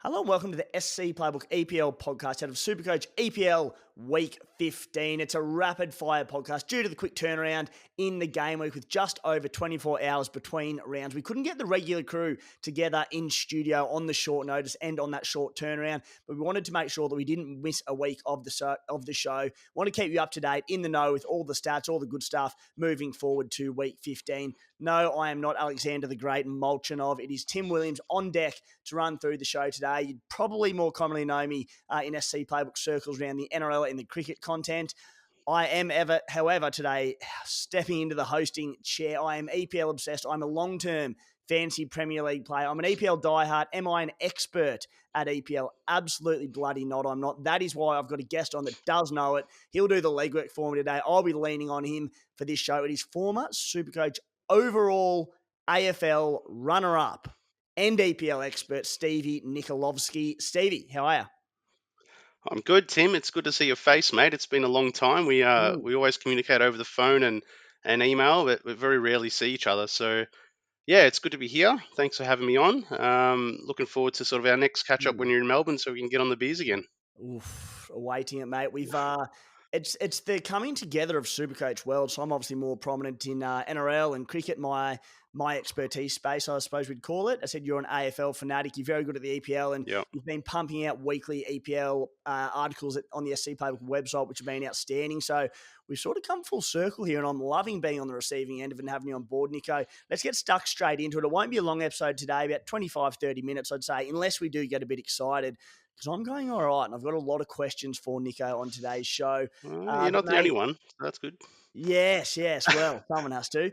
Hello and welcome to the SC Playbook EPL podcast out of Supercoach EPL Week 15. It's a rapid fire podcast due to the quick turnaround in the game week with just over 24 hours between rounds. We couldn't get the regular crew together in studio on the short notice and on that short turnaround, but we wanted to make sure that we didn't miss a week of the show. We want to keep you up to date, in the know with all the stats, all the good stuff moving forward to Week 15. No, I am not Alexander the Great and Molchanov. It is Tim Williams on deck to run through the show today. You'd probably more commonly know me in SC Playbook circles around the NRL and the cricket content. I am however, today stepping into the hosting chair. I am EPL obsessed. I'm a long-term fantasy Premier League player. I'm an EPL diehard. Am I an expert at EPL? Absolutely bloody not. I'm not. That is why I've got a guest on that does know it. He'll do the legwork for me today. I'll be leaning on him for this show. It is former Supercoach overall AFL runner-up and EPL expert Steve Nikolovski. Stevie, how are you? I'm good, Tim. It's good to see your face, mate. It's been a long time. We always communicate over the phone and email, but we very rarely see each other. So yeah, it's good to be here. Thanks for having me on. Looking forward to sort of our next catch up when you're in Melbourne, so we can get on the beers again. Oof, awaiting it, mate. We've it's the coming together of Supercoach world. So I'm obviously more prominent in NRL and cricket, my expertise space, I suppose we'd call it. I said you're an AFL fanatic. You're very good at the EPL, and Yeah. you've been pumping out weekly EPL articles on the SC Playbook website, which have been outstanding. So we've sort of come full circle here, and I'm loving being on the receiving end of it and having you on board, Nico. Let's get stuck straight into it. It won't be a long episode today, about 25, 30 minutes, I'd say, unless we do get a bit excited, because I'm going all right, and I've got a lot of questions for Nico on today's show. You're not the only one. So that's good. Yes. Well, someone has to.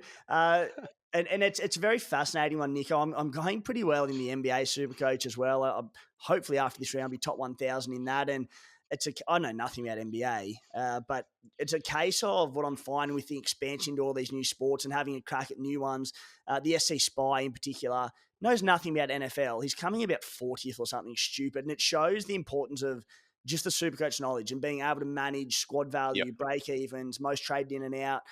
And it's a very fascinating one, Nico. I'm going pretty well in the NBA Supercoach as well. Hopefully after this round, I'll be top 1,000 in that. And I know nothing about NBA, but it's a case of what I'm finding with the expansion to all these new sports and having a crack at new ones. The SC Spy in particular knows nothing about NFL. He's coming about 40th or something stupid, and it shows the importance of just the Supercoach knowledge and being able to manage squad value, Yep. break evens, most traded in and out,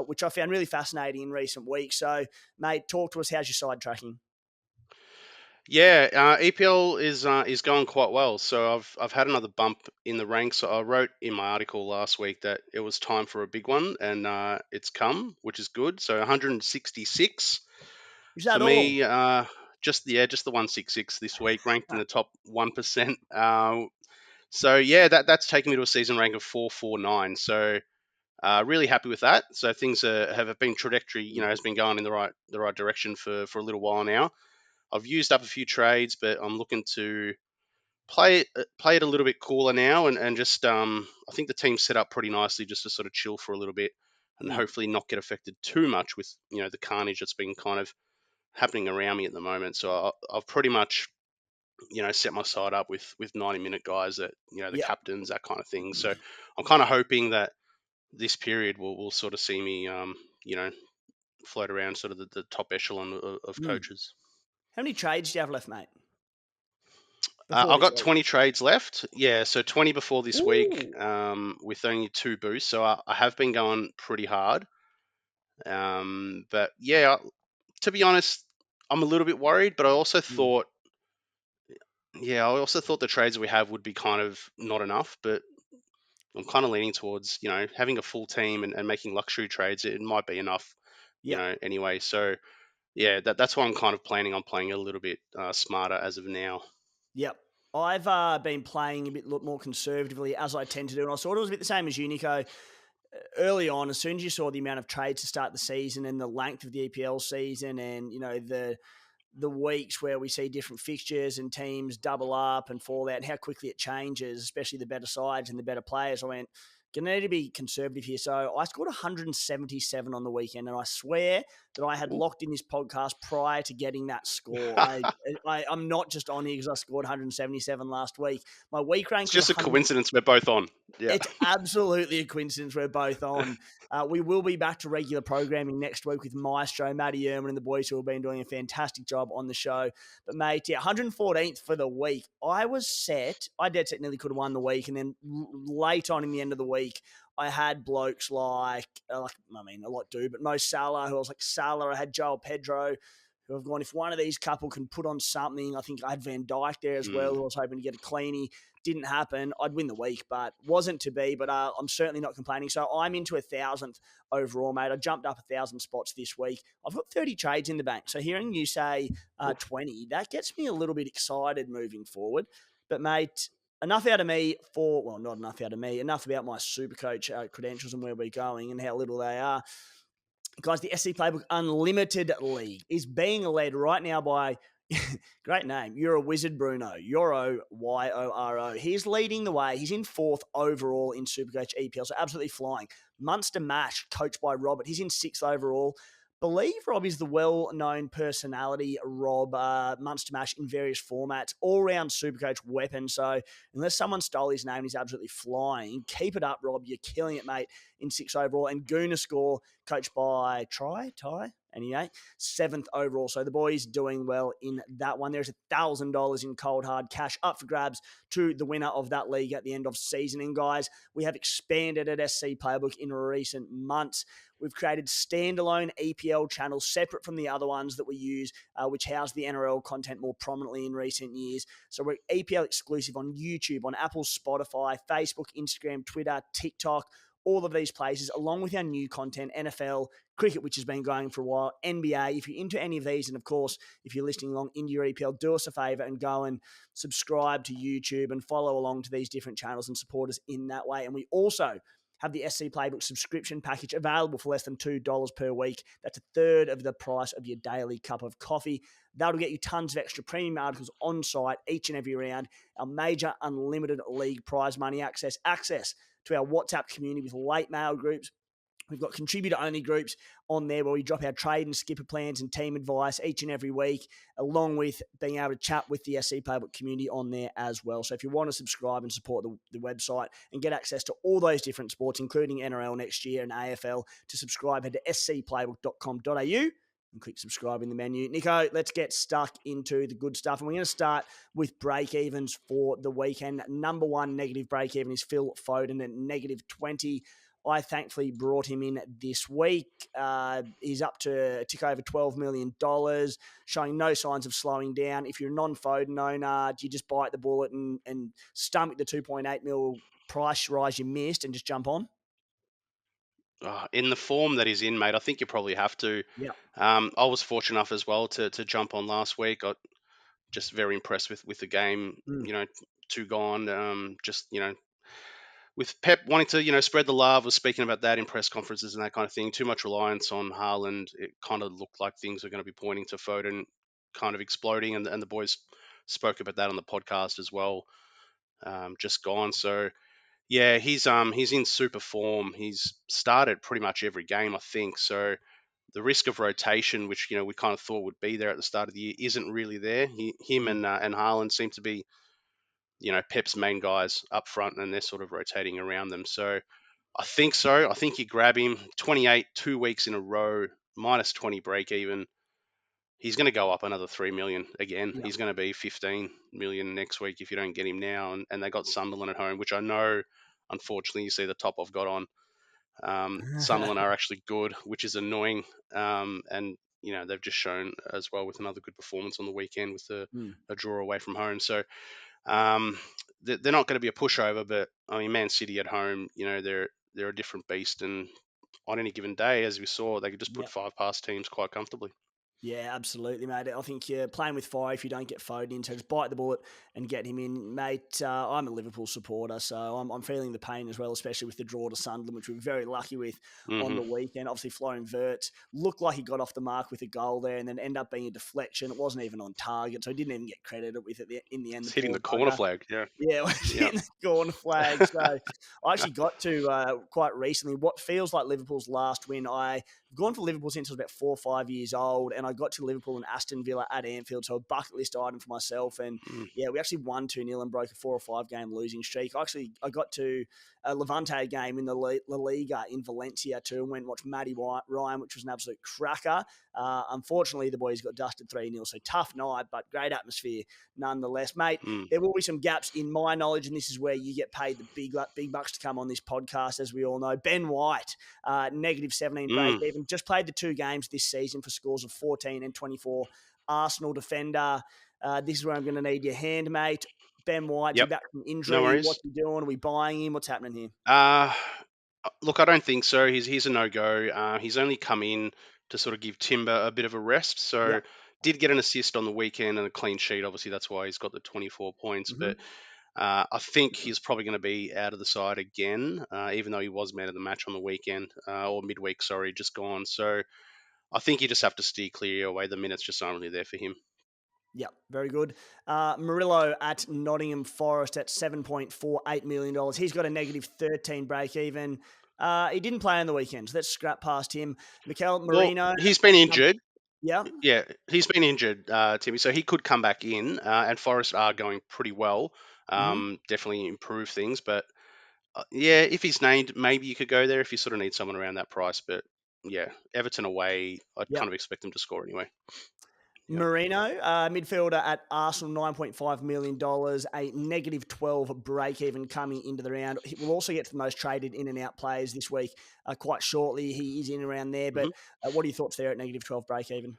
which I found really fascinating in recent weeks. So, mate, talk to us. How's your side tracking? Yeah, EPL is going quite well. So I've had another bump in the ranks. So I wrote in my article last week that it was time for a big one, and it's come, which is good. So 166 Is for that all? me. Just the 166 this week, ranked in the top 1%. So yeah, that's taken me to a season rank of 449. So really happy with that. So things have been trajectory, has been going in the right direction for a little while now. I've used up a few trades, but I'm looking to play it a little bit cooler now, and just I think the team's set up pretty nicely just to sort of chill for a little bit, and hopefully not get affected too much with the carnage that's been kind of happening around me at the moment. So I've pretty much set my side up with 90-minute guys that the Yep. captains, that kind of thing. So I'm kind of hoping that this period will sort of see me you know float around sort of the top echelon of Mm. coaches. How many trades do you have left, mate? Before I've this got week? 20 trades left. Yeah, so 20 before this week, Ooh. with only 2 boosts. So I have been going pretty hard. But yeah, to be honest, I'm a little bit worried. But Mm. I also thought the trades we have would be kind of not enough. But I'm kind of leaning towards having a full team and making luxury trades. It might be enough, Yep. anyway. So yeah, that's why I'm kind of planning on playing a little bit smarter as of now. Yep. I've been playing a bit more conservatively, as I tend to do, and I thought it was a bit the same as you, Nico. Early on, as soon as you saw the amount of trades to start the season and the length of the EPL season, and the weeks where we see different fixtures and teams double up and fall out, and how quickly it changes, especially the better sides and the better players, I went, gonna need to be conservative here. So I scored 177 on the weekend, and I swear that I had Ooh. locked in this podcast prior to getting that score. I'm not just on here because I scored 177 last week. My week It's rank was just a 100. coincidence we're both on. Yeah. It's absolutely a coincidence we're both on. We will be back to regular programming next week with Maestro, Matty Ehrman, and the boys who have been doing a fantastic job on the show. But, mate, yeah, 114th for the week. I was set. I dead set nearly could have won the week. And then late on in the end of the week, I had blokes like a lot do, but Mo Salah, who I was like Salah. I had Joel Pedro, who have gone, if one of these couple can put on something, I think I had Van Dijk there as well, who I was hoping to get a cleanie. Didn't happen. I'd win the week, but wasn't to be. But I'm certainly not complaining. So I'm into 1,000th overall, mate. I jumped up 1,000 spots this week. I've got 30 trades in the bank. So hearing you say 20, that gets me a little bit excited moving forward. But, mate, enough out of me not enough out of me, enough about my Supercoach credentials and where we're going and how little they are. Guys, the SC Playbook Unlimited League is being led right now by, great name, You're a Wizard Bruno, Yoro. He's leading the way. He's in 4th overall in Supercoach EPL, so absolutely flying. Munster Mash, coached by Robert. He's in 6th overall. Believe Rob is the well-known personality, Rob, Munster Mash in various formats, all-round Supercoach weapon. So unless someone stole his name, he's absolutely flying. Keep it up, Rob. You're killing it, mate, in 6th overall. And Guna Score, coached by Ty, anyway, 7th overall. So the boys doing well in that one. There's $1,000 in cold hard cash up for grabs to the winner of that league at the end of season. And guys, we have expanded at SC Playbook in recent months. We've created standalone EPL channels separate from the other ones that we use, which house the NRL content more prominently in recent years. So we're EPL exclusive on YouTube, on Apple, Spotify, Facebook, Instagram, Twitter, TikTok, all of these places, along with our new content, NFL, cricket, which has been going for a while, NBA. If you're into any of these, and of course, if you're listening along into your EPL, do us a favor and go and subscribe to YouTube and follow along to these different channels and support us in that way. And we also have the SC Playbook subscription package available for less than $2 per week. That's a third of the price of your daily cup of coffee. That'll get you tons of extra premium articles on site each and every round, our major unlimited league prize money access to our WhatsApp community with late mail groups. We've got contributor-only groups on there where we drop our trade and skipper plans and team advice each and every week, along with being able to chat with the SC Playbook community on there as well. So if you want to subscribe and support the website and get access to all those different sports, including NRL next year and AFL, to subscribe, head to scplaybook.com.au and click subscribe in the menu. Nico, let's get stuck into the good stuff. And we're going to start with break-evens for the weekend. Number one negative break-even is Phil Foden at -20. I thankfully brought him in this week. He's up to a tick over $12 million, showing no signs of slowing down. If you're a non-Foden owner, do you just bite the bullet and stomach the 2.8 mil price rise you missed and just jump on? In the form that he's in, mate, I think you probably have to. Yeah. I was fortunate enough as well to jump on last week. I just very impressed with the game. Two gone. With Pep wanting to, spread the love, was speaking about that in press conferences and that kind of thing. Too much reliance on Haaland. It kind of looked like things were going to be pointing to Foden kind of exploding, and the boys spoke about that on the podcast as well. Just gone. So yeah, he's in super form. He's started pretty much every game, I think. So the risk of rotation, which we kind of thought would be there at the start of the year, isn't really there. Him and Haaland seem to be Pep's main guys up front, and they're sort of rotating around them. So I think you grab him 28, 2 weeks in a row, -20 break even. He's going to go up another 3 million again. Yeah. He's going to be 15 million next week if you don't get him now. And they got Sunderland at home, which I know, unfortunately, you see the top I've got on. Sunderland are actually good, which is annoying. And they've just shown as well with another good performance on the weekend with a draw away from home. So they're not going to be a pushover, but I mean, Man City at home, they're a different beast, and on any given day, as we saw, they could just put 5 past teams quite comfortably. Yeah, absolutely, mate. I think you're playing with fire if you don't get Foden in, so just bite the bullet and get him in. Mate, I'm a Liverpool supporter, so I'm feeling the pain as well, especially with the draw to Sunderland, which we were very lucky with on the weekend. Obviously, Florian Wirtz looked like he got off the mark with a goal there and then ended up being a deflection. It wasn't even on target, so he didn't even get credited with it in the end. It's hitting the corner flag, yeah. Yeah, it was hitting the corner flag. So I actually got to, quite recently, what feels like Liverpool's last win. I've gone for Liverpool since I was about 4 or 5 years old, and I got to Liverpool and Aston Villa at Anfield, so a bucket list item for myself. And yeah, we actually won 2-0 and broke a 4 or 5 game losing streak. I got to a Levante game in the La Liga in Valencia too, and went and watched Matty Ryan, which was an absolute cracker. Unfortunately, the boys got dusted 3-0, so tough night, but great atmosphere nonetheless. Mate, there will be some gaps in my knowledge, and this is where you get paid the big bucks to come on this podcast, as we all know. Ben White, -17 break even. He's just played the 2 games this season for scores of 14 and 24. Arsenal defender. This is where I'm going to need your hand, mate. Ben White's he Yep. back from No injury? What's worries. he doing? Are we buying him? What's happening here? Uh, Look, I don't think so. He's a no-go. He's only come in to sort of give Timber a bit of a rest. Yeah. So did get an assist on the weekend and a clean sheet. Obviously, that's why he's got the 24 points. Hmm. But I think he's probably going to be out of the side again, even though he was man of the match on the weekend or midweek. Sorry, just gone. So I think you just have to steer clear away. The minutes just aren't really there for him. Yeah, very good. Murillo at Nottingham Forest at $7.48 million. He's got a negative 13 break even. He didn't play on the weekend, so let's scrap past him. Mikel Well, Merino. he's been injured. Yeah. Yeah, he's been injured, Timmy. So he could come back in, and Forest are going pretty well. Hmm. Definitely improve things, but yeah, if he's named, maybe you could go there if you sort of need someone around that price. But yeah, Everton away, I'd Yeah. kind of expect them to score anyway. Yeah. Marino, midfielder at Arsenal, $9.5 million, a negative 12 break even coming into the round. We'll also get to the most traded in and out players this week quite shortly. He is in around there, but Mhm. what are your thoughts there at negative 12 break even?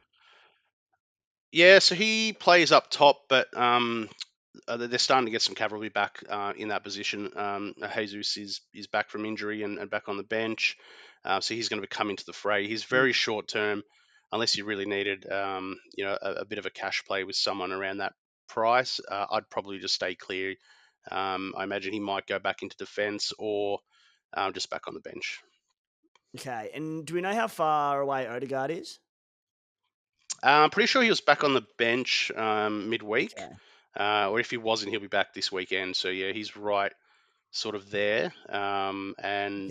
Yeah, so he plays up top, but they're starting to get some cavalry back in that position. Jesus is back from injury and back on the bench, so he's going to come into the fray. He's Mm. very short term, unless you really needed a bit of a cash play with someone around that price. I'd probably just stay clear. I imagine he might go back into defence or just back on the bench. Okay, and do we know how far away Odegaard is? I'm pretty sure he was back on the bench midweek, Okay, or if he wasn't, he'll be back this weekend. So yeah, he's right sort of there, and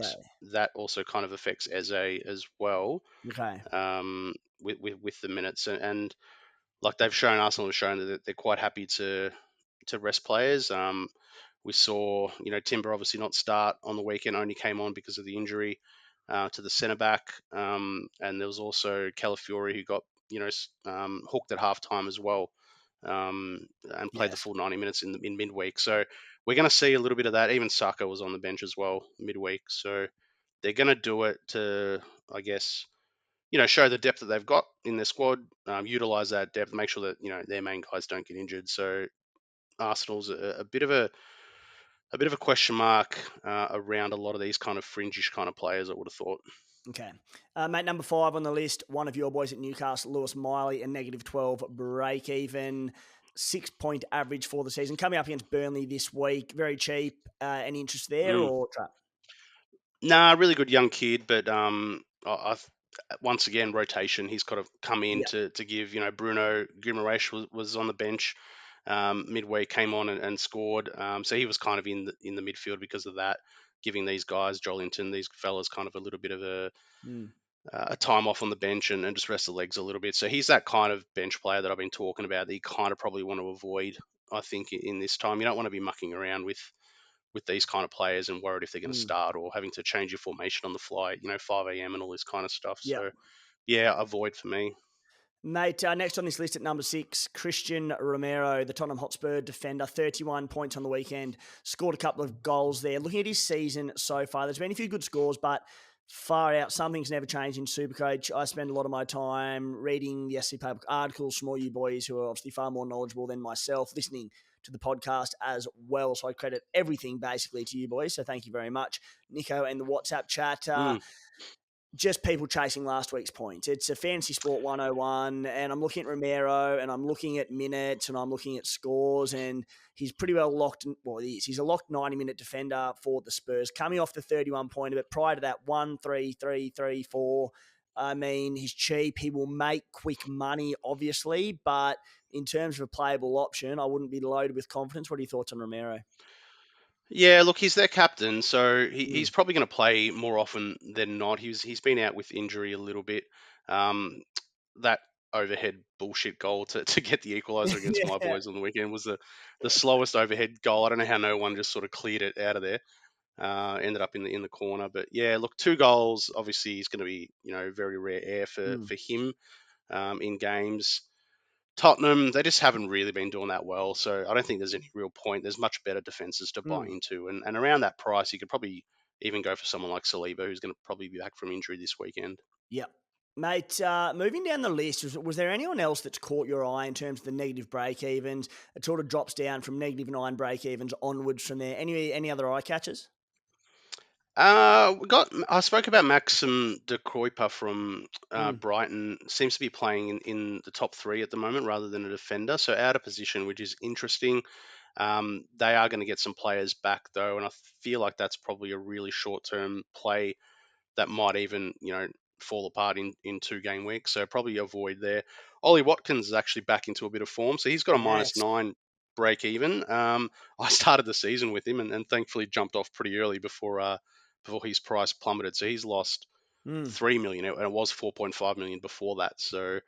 okay, that also kind of affects Eze as well okay. with the minutes and like they've shown Arsenal have shown that they're quite happy to rest players. We saw Timber obviously not start on the weekend, only came on because of the injury to the centre back, and there was also Calafiori who got hooked at halftime as well. And played the Yes. full 90 minutes in midweek. So we're going to see a little bit of that. Even Saka was on the bench as well midweek. So they're going to do it to, I guess, show the depth that they've got in their squad, utilize that depth, make sure that their main guys don't get injured. So Arsenal's a bit of a question mark around a lot of these kind of fringish kind of players. I would have thought. Okay. Mate, number 5 on the list, one of your boys at Newcastle, Lewis Miley, a negative 12 break even, 6-point average for the season. Coming up against Burnley this week, very cheap. Any interest there Mm. or trap? Nah, really good young kid, but once again rotation. He's got to come in Yeah. to give. Bruno Guimaraes was on the bench midweek, came on and scored. So he was kind of in the midfield because of that, giving these guys Jolinton, these fellas, kind of a little bit of Mm. a time off on the bench and just rest the legs a little bit. So he's that kind of bench player that I've been talking about that you kind of probably want to avoid. I think in this time you don't want to be mucking around with these kind of players and worried if they're going to Mm. start or having to change your formation on the fly, 5 a.m. and all this kind of stuff. Yeah. So, yeah, avoid for me. Mate, next on this list at number 6, Christian Romero, the Tottenham Hotspur defender, 31 points on the weekend, scored a couple of goals there. Looking at his season so far, there's been a few good scores, but far out, something's never changed in Supercoach. I spend a lot of my time reading the SC Playbook articles from all you boys who are obviously far more knowledgeable than myself, listening to the podcast as well. So I credit everything basically to you boys. So thank you very much, Nico, and the WhatsApp chat. Mm. Just people chasing last week's points. It's a fantasy sport 101, and I'm looking at Romero, and I'm looking at minutes, and I'm looking at scores, and he's pretty well locked. Well, he is. He's a locked 90-minute defender for the Spurs, coming off the 31 pointer, but prior to that, 1, 3, 3, 3, 4. I mean, he's cheap. He will make quick money, obviously, but in terms of a playable option, I wouldn't be loaded with confidence. What are your thoughts on Romero? Yeah, look, he's their captain, so Mm. he's probably going to play more often than not. He's been out with injury a little bit. That overhead bullshit goal to get the equaliser against my Yeah. boys on the weekend was the slowest overhead goal. I don't know how no one just sort of cleared it out of there. Ended up in the corner, but yeah, look, 2 goals. Obviously, he's going to be very rare air Mm. for him in games. Tottenham, they just haven't really been doing that well, so I don't think there's any real point. There's much better defenses to buy Mm. into, and around that price, you could probably even go for someone like Saliba, who's going to probably be back from injury this weekend. Yeah. Mate, moving down the list, was there anyone else that's caught your eye in terms of the negative break evens? It sort of drops down from -9 break evens onwards from there. Any other eye catchers? We got. I spoke about Maxim de Kruijper from Mm, Brighton. Seems to be playing in the top three at the moment rather than a defender, so out of position, which is interesting. They are going to get some players back though, and I feel like that's probably a really short-term play that might even fall apart in 2 game weeks. So probably avoid there. Ollie Watkins is actually back into a bit of form, so he's got a yes. -9 break even. I started the season with him and thankfully jumped off pretty early before his price plummeted. So he's lost Mm, 3 million, and it was 4.5 million before that. So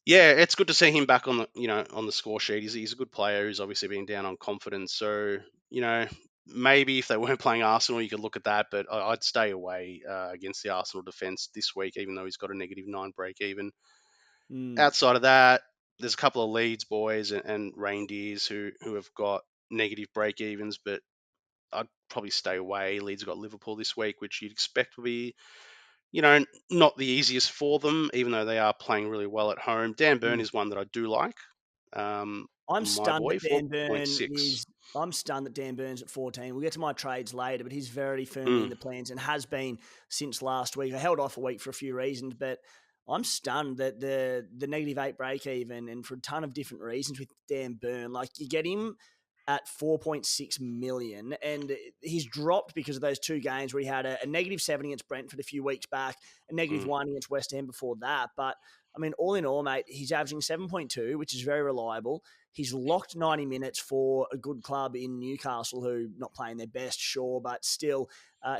yeah, it's good to see him back on the on the score sheet. He's a good player who's obviously been down on confidence. So you know maybe if they weren't playing Arsenal, you could look at that. But I'd stay away against the Arsenal defense this week, even though he's got a -9 break even. mm. Outside of that, there's a couple of Leeds boys and Reindeers who have got negative break evens, but I'd probably stay away. Leeds have got Liverpool this week, which you'd expect will be not the easiest for them, even though they are playing really well at home. Dan Burn Mm. is one that I do like. I'm My stunned boy, that Dan Burn 4.6. is. I'm stunned that Dan Burn's at 14. We'll get to my trades later, but he's very firmly in Mm, the plans and has been since last week. I held off a week for a few reasons, but I'm stunned that the -8 break even and for a ton of different reasons with Dan Burn. Like you get him at 4.6 million, and he's dropped because of those 2 games where he had a -7 against Brentford a few weeks back, a mm, -1 against West Ham before that. But I mean, all in all, mate, he's averaging 7.2, which is very reliable. He's locked 90 minutes for a good club in Newcastle, who not playing their best, sure, but still,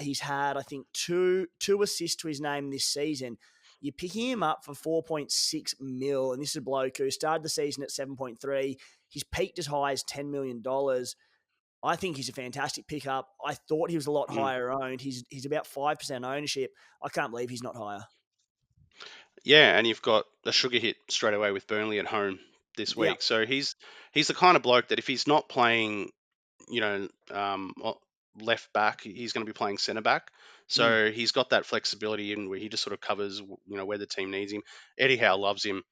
he's had I think two assists to his name this season. You're picking him up for 4.6 mil, and this is a bloke who started the season at 7.3. He's peaked as high as $10 million. I think he's a fantastic pickup. I thought he was a lot mm. higher owned. He's about 5% ownership. I can't believe he's not higher. Yeah, and you've got a sugar hit straight away with Burnley at home this Yeah. week. So he's the kind of bloke that if he's not playing, you know, left back, he's going to be playing centre back. Mm. So he's got that flexibility in where he just sort of covers, where the team needs him. Eddie Howe loves him.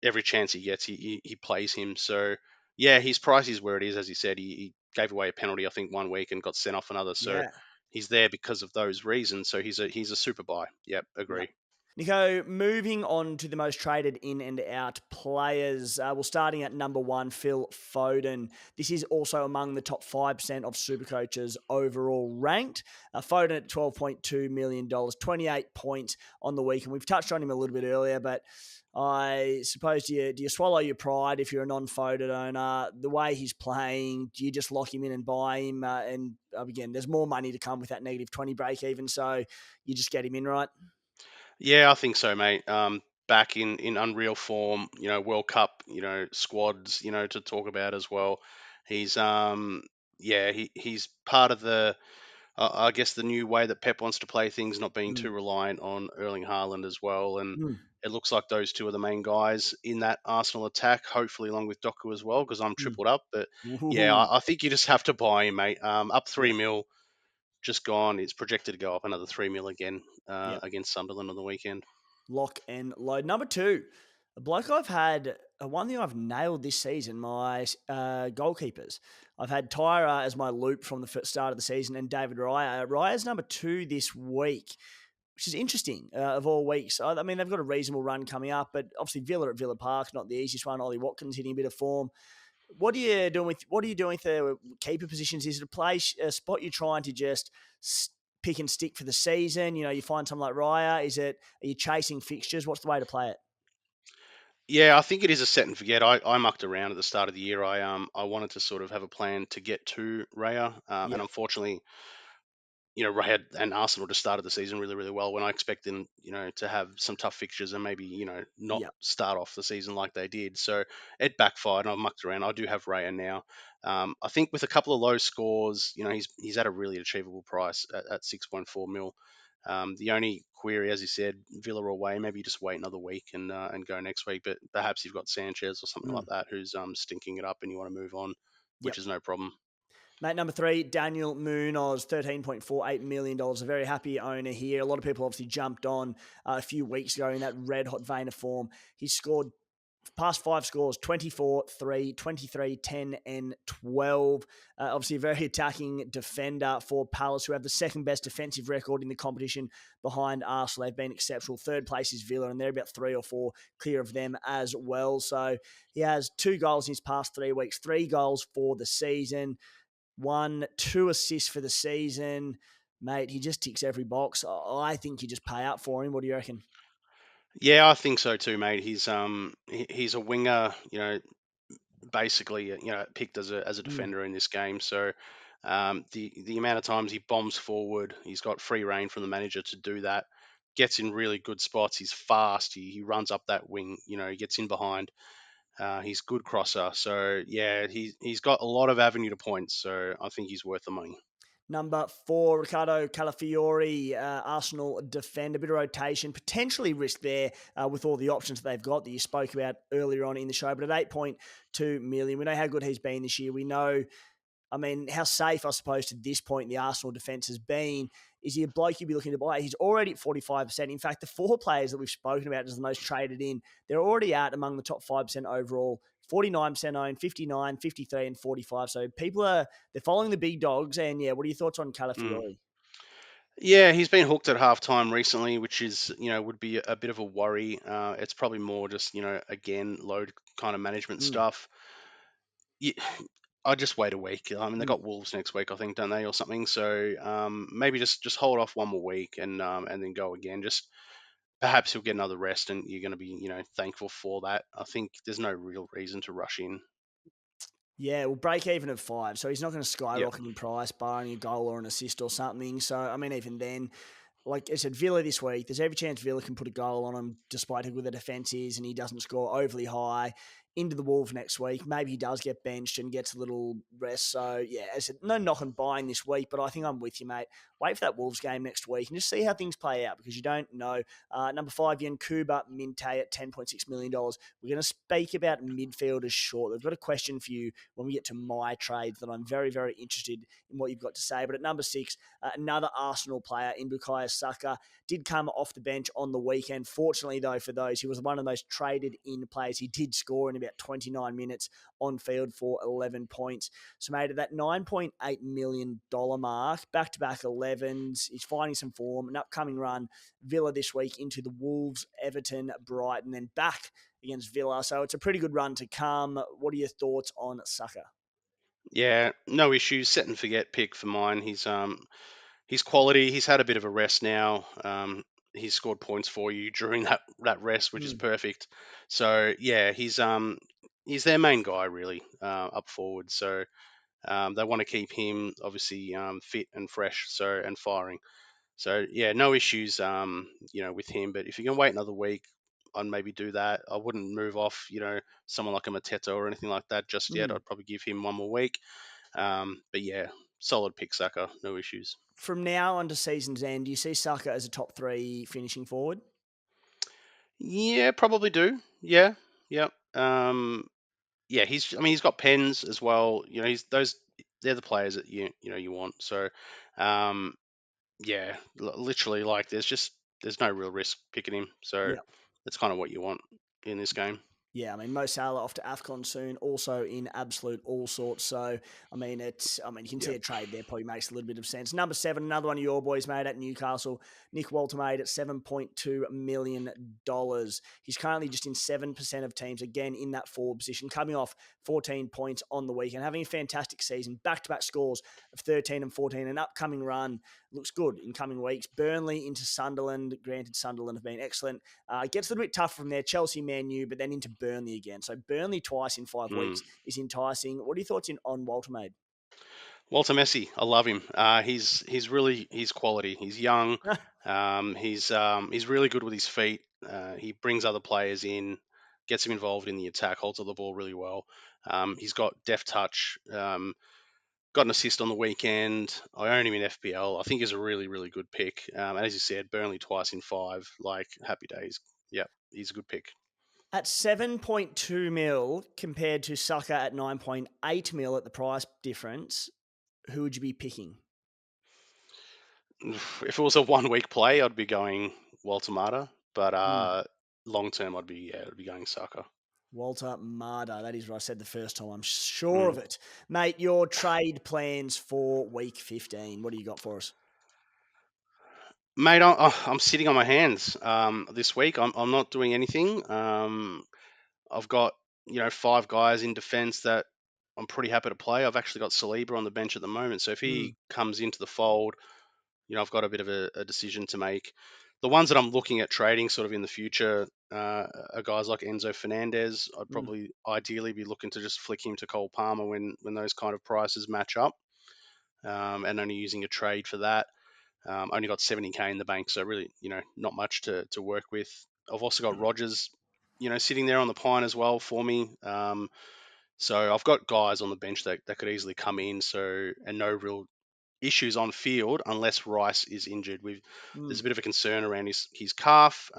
Every chance he gets, he plays him. So yeah, his price is where it is. As he said, he gave away a penalty, I think, one week and got sent off another. So Yeah. he's there because of those reasons. So he's a super buy. Yep, Yeah. agree. Nico, moving on to the most traded in and out players. Well, starting at number one, Phil Foden. This is also among the top 5% of Supercoaches overall ranked. Foden at $12.2 million, 28 points on the week. And we've touched on him a little bit earlier, but I suppose do you swallow your pride if you're a non-Foden owner? The way he's playing, do you just lock him in and buy him? Again, there's more money to come with that -20 break even, so you just get him in, right? Yeah, I think so, mate. Back in unreal form, World Cup, squads, to talk about as well. He's yeah, he's part of the I guess the new way that Pep wants to play things, not being Mm. too reliant on Erling Haaland as well. And Mm. it looks like those two are the main guys in that Arsenal attack, hopefully along with Doku as well, because I'm Mm. tripled up. But yeah, Ooh. I think you just have to buy him, mate. Up Yeah. 3 mil, just gone. It's projected to go up another 3 mil again Yeah. against Sunderland on the weekend. Lock and load. Number two, a bloke I've had, one thing I've nailed this season, my goalkeepers. I've had Tyra as my loop from the start of the season and David Raya. Raya's number two this week, which is interesting of all weeks. I mean, they've got a reasonable run coming up, but obviously Villa at Villa Park, not the easiest one. Ollie Watkins hitting a bit of form. What are you doing with the keeper positions? Is it a spot you're trying to just pick and stick for the season? You find something like Raya. Are you chasing fixtures? What's the way to play it? Yeah, I think it is a set and forget. I mucked around at the start of the year. I wanted to sort of have a plan to get to Raya, and Yeah. unfortunately, Raya and Arsenal just started the season really, really well when I expected them, to have some tough fixtures and maybe, not Yeah. start off the season like they did. So it backfired and I mucked around. I do have Raya now. I think with a couple of low scores, he's at a really achievable price at 6.4 mil. The only query, as you said, Villa away, maybe you just wait another week and go next week. But perhaps you've got Sanchez or something like Mm. that who's stinking it up and you want to move on, which Yep. is no problem. Mate, number three, Daniel Munoz, $13.48 million. A very happy owner here. A lot of people obviously jumped on a few weeks ago in that red hot vein of form. He scored past five scores 24, 3, 23, 10, and 12. Obviously, a very attacking defender for Palace, who have the second best defensive record in the competition behind Arsenal. They've been exceptional. Third place is Villa, and they're about 3 or 4 clear of them as well. So he has 2 goals in his past 3 weeks, 3 goals for the season, 2 assists for the season. Mate, he just ticks every box. I think you just pay up for him. What do you reckon? Yeah, I think so too, mate. He's a winger, basically, picked as a Mm. defender in this game. So the amount of times he bombs forward, he's got free reign from the manager to do that. Gets in really good spots. He's fast. He runs up that wing. He gets in behind. He's good crosser. So yeah, he's got a lot of avenue to points. So I think he's worth the money. Number 4, Riccardo Calafiori, Arsenal defender. A bit of rotation, potentially risk there with all the options that they've got that you spoke about earlier on in the show. But at 8.2 million, we know how good he's been this year. We know, I mean, how safe, I suppose, to this point the Arsenal defence has been. Is he a bloke you'd be looking to buy? He's already at 45%. In fact, the 4 players that we've spoken about as the most traded in, they're already at among the top 5% overall. 49% owned, 59, 53, and 45. So they're following the big dogs. And yeah, what are your thoughts on Mm. Calafiori? Yeah, he's been hooked at halftime recently, which is, would be a bit of a worry. It's probably more just, again, load kind of management Mm, stuff. Yeah, I just wait a week. I mean, they mm. got Wolves next week, I think, don't they, or something? So maybe just hold off one more week and then go again. Just perhaps he'll get another rest, and you're going to be thankful for that. I think there's no real reason to rush in. Yeah, we'll break even at 5. So he's not going to Yep. skyrocket in price, barring a goal or an assist or something. So, I mean, even then, like I said, Villa this week, there's every chance Villa can put a goal on him despite how good the defence is and he doesn't score overly high. Into the Wolves next week. Maybe he does get benched and gets a little rest. So, yeah, as I said, no knock on buying this week, but I think I'm with you, mate. Wait for that Wolves game next week and just see how things play out because you don't know. Number 5, Yankuba Minteh at $10.6 million. We're going to speak about midfielders short. I've got a question for you when we get to my trades that I'm very, very interested in what you've got to say. But at number 6, another Arsenal player in Bukayo Saka did come off the bench on the weekend. Fortunately, though, for those, he was one of the most traded in players. He did score in about 29 minutes on field for 11 points. So, mate, at that $9.8 million mark, back-to-back 11s, he's finding some form. An upcoming run, Villa this week into the Wolves, Everton, Brighton, then back against Villa. So it's a pretty good run to come. What are your thoughts on Saka? Yeah, no issues. Set and forget pick for mine. He's quality. He's had a bit of a rest now. He's scored points for you during that rest, which is Mm. perfect. So yeah, he's their main guy really up forward. So they want to keep him obviously fit and fresh, so and firing. So yeah, no issues with him. But if you can wait another week, I'd maybe do that. I wouldn't move off someone like a Mateta or anything like that just yet. Mm. I'd probably give him one more week. But yeah, solid pick, Saka. No issues. From now on to season's end, do you see Saka as a top 3 finishing forward? Yeah, probably do. Yeah, yeah, yeah. I mean, he's got pens as well. He's those. They're the players that you want. So, um, yeah, literally, like, there's no real risk picking him. So Yeah. that's kind of what you want in this game. Yeah, I mean Mo Salah off to AFCON soon, also in absolute all sorts. So you can see Yep. a trade there probably makes a little bit of sense. Number 7, another one of your boys made at Newcastle, Nick Waltermaid at $7.2 million. He's currently just in 7% of teams, again in that forward position, coming off 14 points on the weekend, having a fantastic season, back-to-back scores of 13 and 14, an upcoming run looks good in coming weeks. Burnley into Sunderland. Granted, Sunderland have been excellent. It gets a little bit tougher from there. Chelsea, Man U, but then into Burnley again. So Burnley twice in 5 weeks Mm. is enticing. What are your thoughts on Walter Maid? Walter Messi, I love him. He's quality. He's young. He's really good with his feet. He brings other players in, gets him involved in the attack, holds on the ball really well. He's got deft touch. Got an assist on the weekend. I own him in FPL. I think he's a really, really good pick. And as you said, Burnley twice in 5. Like, happy days. Yep, he's a good pick. At 7.2 mil compared to Saka at 9.8 mil at the price difference, who would you be picking? If it was a 1 week play, I'd be going Walter Mata, but Mm. long term, I'd be going Saka. Walter Marder. That is what I said the first time. I'm sure of Mm. it. Mate, your trade plans for week 15. What do you got for us? Mate, I'm sitting on my hands this week. I'm not doing anything. I've got 5 guys in defence that I'm pretty happy to play. I've actually got Saliba on the bench at the moment, so if Mm. he comes into the fold, I've got a bit of a decision to make. The ones that I'm looking at trading sort of in the future are guys like Enzo Fernandez. I'd Mm. probably ideally be looking to just flick him to Cole Palmer when those kind of prices match up, and only using a trade for that. Only got 70k in the bank, so really, not much to work with. I've also got Rogers, sitting there on the pine as well for me. So I've got guys on the bench that could easily come in. So and no real issues on field unless Rice is injured. There's Mm. a bit of a concern around his calf.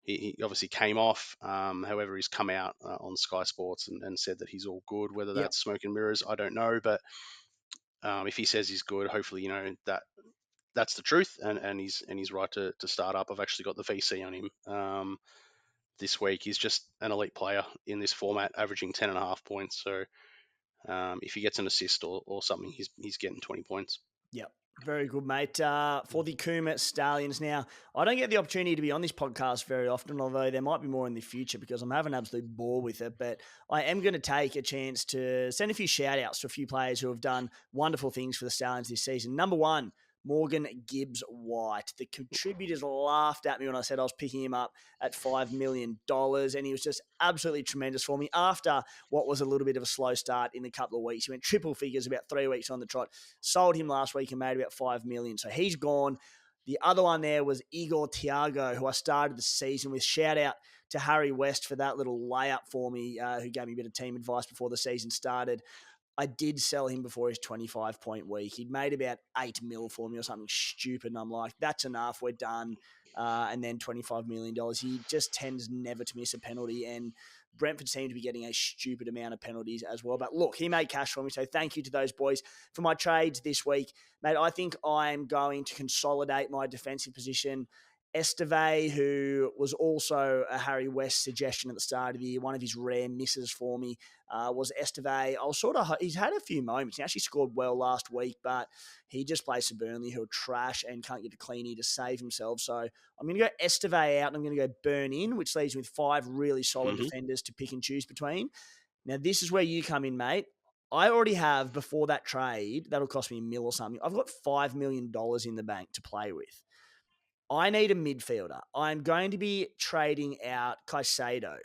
He obviously came off. However, he's come out on Sky Sports and said that he's all good. Whether Yep. that's smoke and mirrors, I don't know. But if he says he's good, hopefully that's the truth, and he's right to start up. I've actually got the VC on him this week. He's just an elite player in this format, averaging 10.5 points. So if he gets an assist or something, he's getting 20 points. Yep. Very good, mate. For the Kuma Stallions now, I don't get the opportunity to be on this podcast very often, although there might be more in the future because I'm having an absolute bore with it. But I am going to take a chance to send a few shout outs to a few players who have done wonderful things for the Stallions this season. Number one, Morgan Gibbs White. The contributors laughed at me when I said I was picking him up at $5 million, and he was just absolutely tremendous for me after what was a little bit of a slow start in a couple of weeks. He went triple figures about 3 weeks on the trot. Sold him last week and made about 5 million. So he's gone. The other one there was Igor Thiago, who I started the season with. Shout out to Harry West for that little layup for me, who gave me a bit of team advice before the season started. I did sell him before his 25-point week. He'd made about 8 mil for me or something stupid. And I'm like, that's enough. We're done. And then $25 million. He just tends never to miss a penalty. And Brentford seem to be getting a stupid amount of penalties as well. But look, he made cash for me. So thank you to those boys for my trades this week. Mate, I think I'm going to consolidate my defensive position. Esteve, who was also a Harry West suggestion at the start of the year, one of his rare misses for me, was Esteve. He's had a few moments. He actually scored well last week, but he just plays for Burnley, who are trash and can't get a cleanie to save himself. So I'm going to go Esteve out and I'm going to go Burn in, which leaves me with 5 really solid Hmm. defenders to pick and choose between. Now, this is where you come in, mate. I already have, before that trade, that'll cost me a mil or something. I've got $5 million in the bank to play with. I need a midfielder. I'm going to be trading out Caicedo.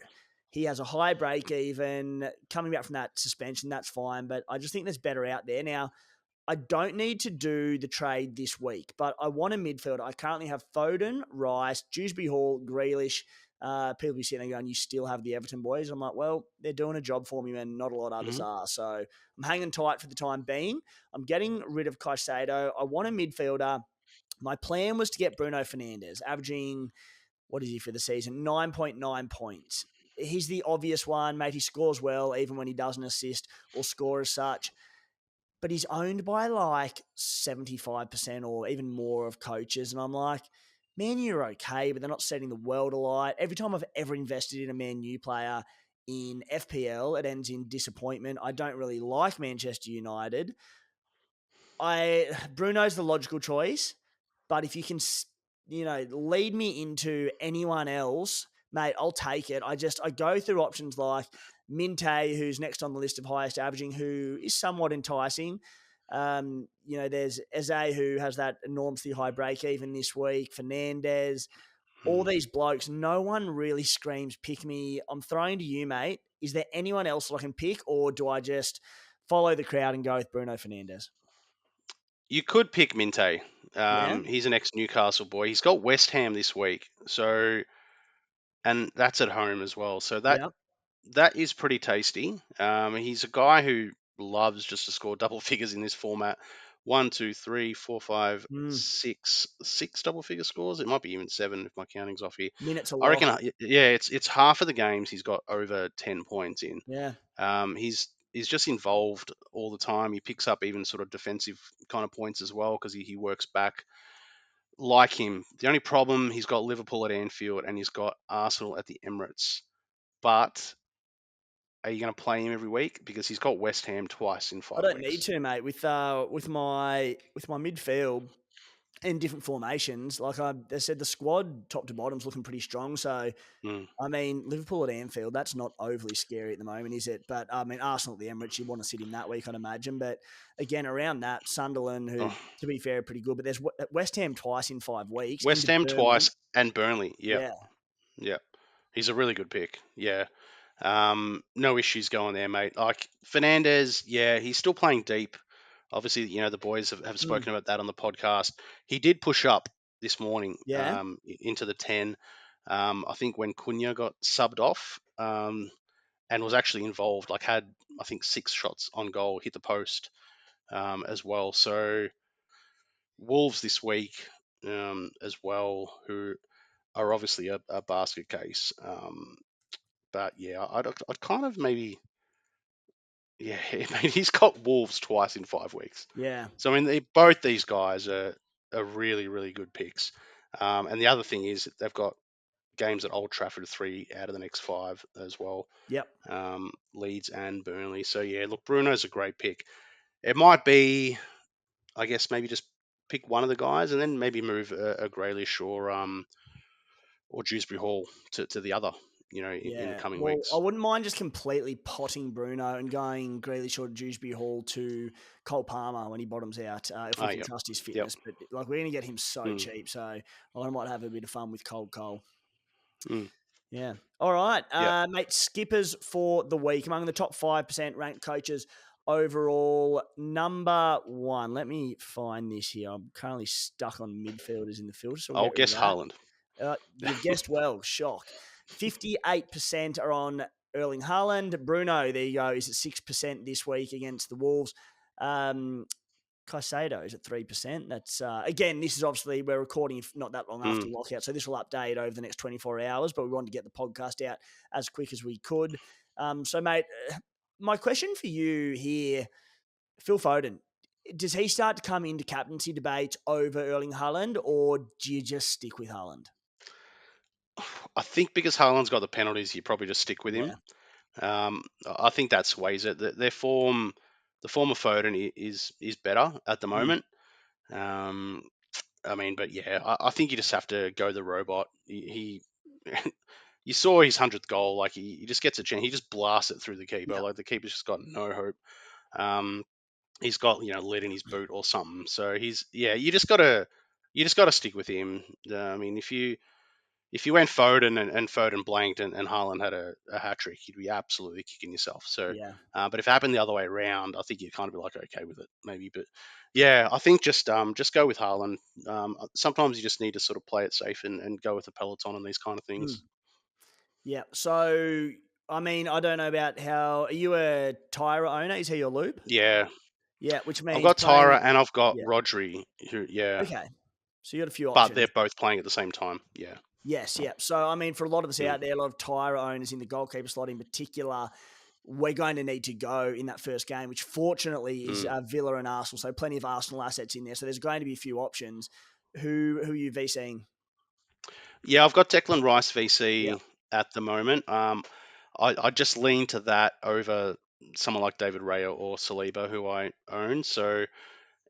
He has a high break even. Coming back from that suspension, that's fine, but I just think there's better out there. Now, I don't need to do the trade this week, but I want a midfielder. I currently have Foden, Rice, Dewsbury Hall, Grealish. People be sitting there going, you still have the Everton boys. I'm like, well, they're doing a job for me, and not a lot of others Hmm. are. So I'm hanging tight for the time being. I'm getting rid of Caicedo. I want a midfielder. My plan was to get Bruno Fernandes, averaging, what is he for the season? 9.9 points. He's the obvious one, mate. He scores well, even when he doesn't assist or score as such. But he's owned by like 75% or even more of coaches. And I'm like, Man U are okay, but they're not setting the world alight. Every time I've ever invested in a Man U player in FPL, it ends in disappointment. I don't really like Manchester United. Bruno's the logical choice, but if you can, lead me into anyone else, mate, I'll take it. I go through options like Minteh, who's next on the list of highest averaging, who is somewhat enticing. There's Eze, who has that enormously high break even this week. Fernandez, all these blokes. No one really screams pick me. I'm throwing to you, mate. Is there anyone else that I can pick, or do I just follow the crowd and go with Bruno Fernandez? You could pick Minteh. Yeah, He's an ex-Newcastle boy. He's got West Ham this week, so and that's at home as well. So that yeah. that is pretty tasty. He's a guy who loves just to score double figures in this format. One, two, three, four, five, Mm. six double figure scores. It might be even 7 if my counting's off here. Minutes a I reckon, lock. yeah, it's half of the games he's got over 10 points in. Yeah. He's he's just involved all the time. He picks up even sort of defensive kind of points as well because he works back. Like him, the only problem, he's got Liverpool at Anfield and he's got Arsenal at the Emirates. But are you going to play him every week? Because he's got West Ham twice in I 5 don't need weeks. to, mate. With my midfield in different formations, like I said, the squad top to bottom's looking pretty strong. So Mm. I mean, Liverpool at Anfield, that's not overly scary at the moment, is it? But I mean, Arsenal at the Emirates, you want to sit him that week, I'd imagine. But again, around that, Sunderland, who, Oh, to be fair, are pretty good. But there's West Ham twice in 5 weeks West into Ham Burnley. twice and Burnley. Yep. Yeah. Yep. He's a really good pick. Yeah. No issues going there, mate. Like Fernandez, yeah, he's still playing deep. Obviously, the boys have Mm. spoken about that on the podcast. He did push up this morning Yeah. into the 10. I think when Cunha got subbed off and was actually involved, like had, I think, 6 shots on goal, hit the post as well. So Wolves this week as well, who are obviously a basket case. But yeah, I'd kind of maybe, yeah, I mean, he's got Wolves twice in 5 weeks. Yeah. So I mean, both these guys are really, really good picks. And the other thing is they've got games at Old Trafford 3 out of the next 5 as well. Yep. Leeds and Burnley. So yeah, look, Bruno's a great pick. It might be, I guess, maybe just pick one of the guys and then maybe move a Grealish or Dewsbury Hall to the other, in the Yeah, coming well, I weeks. wouldn't mind just completely potting Bruno and going Grealish or Dewsbury Hall to Cole Palmer when he bottoms out, if we Oh, can yep, trust his yep. fitness. But like, we're going to get him so Mm, cheap, so I might have a bit of fun with Cole. mm, Yeah. All right, yep. mate. Skippers for the week among the top 5% ranked coaches overall. Number 1. Let me find this here. I'm currently stuck on midfielders in the filter, so we'll I'll get rid guess of that. Haaland. You've guessed well. Shock. 58% are on Erling Haaland. Bruno, there you go, is at 6% this week against the Wolves. Caicedo is at 3%. That's again, this is obviously, we're recording not that long after Mm. lockout, so this will update over the next 24 hours, but we wanted to get the podcast out as quick as we could. So, mate, my question for you here, Phil Foden, does he start to come into captaincy debates over Erling Haaland, or do you just stick with Haaland? I think because Haaland's got the penalties, you probably just stick with him. Yeah. I think that sways it. The form of Foden is better at the Mm. moment. I mean, but yeah, I think you just have to go the robot. You saw his 100th goal. Like he just gets a chance. He just blasts it through the keeper. Yeah. Like the keeper's just got no hope. He's got lead in his boot or something. So you just gotta stick with him. I mean, if you went Foden and Foden blanked and Haaland had a hat trick, you'd be absolutely kicking yourself. So, Yeah. but if it happened the other way around, I think you'd kind of be like okay with it, maybe. But yeah, I think just go with Haaland. Sometimes you just need to sort of play it safe and go with the peloton and these kind of Mm. things. Yeah. So, I mean, I don't know about are you a Tyra owner? Is he your loop? Yeah, Yeah, which I've means got Tyra playing. and I've got Yeah. Rodri. Yeah, Okay. So you got a few but they're options. both playing at the same time. Yeah. Yes, yeah. So, I mean, for a lot of us Mm, out there, a lot of Tyra owners in the goalkeeper slot in particular, we're going to need to go in that first game, which fortunately is mm. Villa and Arsenal. So plenty of Arsenal assets in there. So there's going to be a few options. Who are you VCing? Yeah, I've got Declan Rice Yeah. VC at the moment. I just lean to that over someone like David Raya or Saliba, who I own. So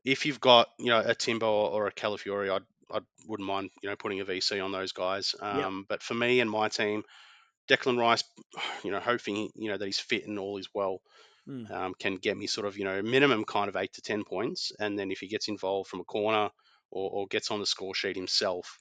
if you've got a Timber or a Calafiori, I wouldn't mind putting a VC on those guys. Yep. But for me and my team, Declan Rice, hoping that he's fit and all is well, Mm. can get me sort of minimum kind of 8 to 10 points, and then if he gets involved from a corner or gets on the score sheet himself,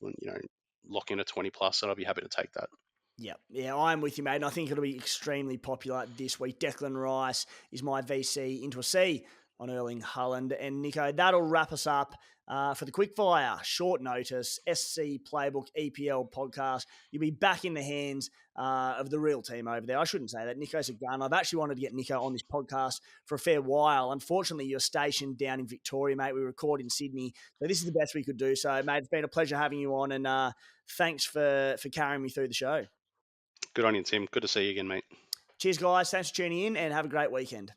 lock in a 20 plus, and I'll be happy to take that. Yeah, I'm with you, mate. And I think it'll be extremely popular this week. Declan Rice is my VC into a C on Erling Haaland. And Nico, that'll wrap us up for the quickfire, short notice, SC Playbook EPL podcast. You'll be back in the hands of the real team over there. I shouldn't say that. Nico's a gun. I've actually wanted to get Nico on this podcast for a fair while. Unfortunately, you're stationed down in Victoria, mate. We record in Sydney. So this is the best we could do. So, mate, it's been a pleasure having you on. And thanks for carrying me through the show. Good on you, Tim. Good to see you again, mate. Cheers, guys. Thanks for tuning in and have a great weekend.